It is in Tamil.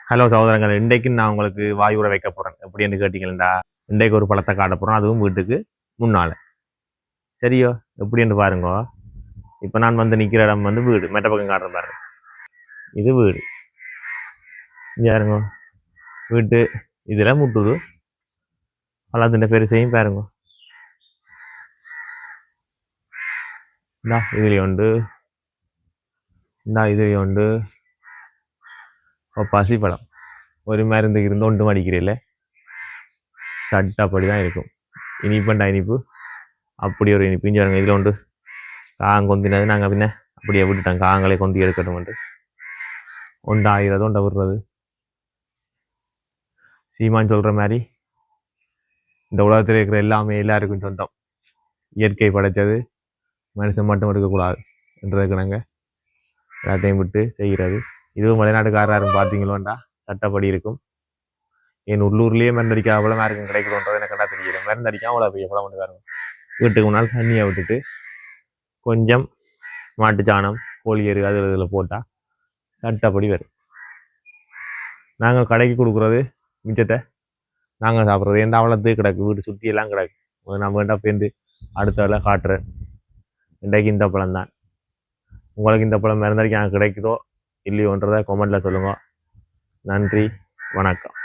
ஹலோ சகோதரங்கள், இன்றைக்கு நான் உங்களுக்கு வாயுரை வைக்க போகிறேன். எப்படின்னு கேட்டிங்களா, இன்றைக்கு ஒரு பழத்தை காட்ட போகிறோம், அதுவும் வீட்டுக்கு முன்னால். சரியோ? எப்படின்னு பாருங்க. இப்போ நான் வந்து நிற்கிற இடம் வந்து வீடு, மெட்ட பக்கம் காட்டுற பாருங்க. இது வீடு. இங்கே பாருங்க, வீட்டு இதில் முட்டுது. பழத்தின் பெருசையும் பாருங்க. இந்தா இதுலேயும் உண்டு, இந்தா இதுலேயும் உண்டு. பசி பழம் ஒரு மருந்துக்கு இருந்து ஒன்றும் அடிக்கிறீல்ல, சட்டப்படி தான் இருக்கும். இனிப்புண்டா இனிப்பு, அப்படி ஒரு இனிப்பு. இங்கே பாருங்க, இதில் உண்டு கொந்தினது. நாங்கள் பின்ன அப்படியே விட்டுட்டோம், காங்களே கொந்தி எடுக்கணும்ட்டு. ஒன்றாகிறது ஒன்றை விடுறது. சீமான் சொல்கிற மாதிரி இந்த உலகத்தில் இருக்கிற எல்லாமே எல்லாருக்கும் சொந்தம். இயற்கை படைத்தது, மனுஷன் மட்டும் எடுக்கக்கூடாது என்றதுக்கு நாங்கள் எல்லாத்தையும் விட்டு செய்கிறது. இதுவும் வெளிநாட்டுக்காரரும் பார்த்தீங்களோண்டா சட்டப்படி இருக்கும். என் உள்ளூர்லேயே மருந்தடிக்க அவ்வளோ யாருக்கும் கிடைக்கணுன்றது எனக்கு என்ன தெரியல. மருந்தடிக்காம அவ்வளோ பெரிய எவ்வளோ கொண்டு வரணும். வீட்டுக்கு முன்னால் தண்ணியை விட்டுட்டு கொஞ்சம் மாட்டுச்சாணம், கோழி எரு அது இதில் போட்டால் சட்டப்படி வரும். நாங்கள் கடைக்கு கொடுக்குறது மிச்சத்தை நாங்கள் சாப்பிட்றது. எந்த அவ்வளோத்துக்கு கிடக்கு, வீடு சுற்றியெல்லாம் கிடக்கு. நான் வேண்டாம் பேருந்து அடுத்த வேலை காட்டுறேன். இன்றைக்கு இந்த பழம் தான். உங்களுக்கு இந்த பழம் மருந்தடிக்க கிடைக்குதோ இல்லையோன்றதை கமெண்ட்டில் சொல்லுங்கள். நன்றி, வணக்கம்.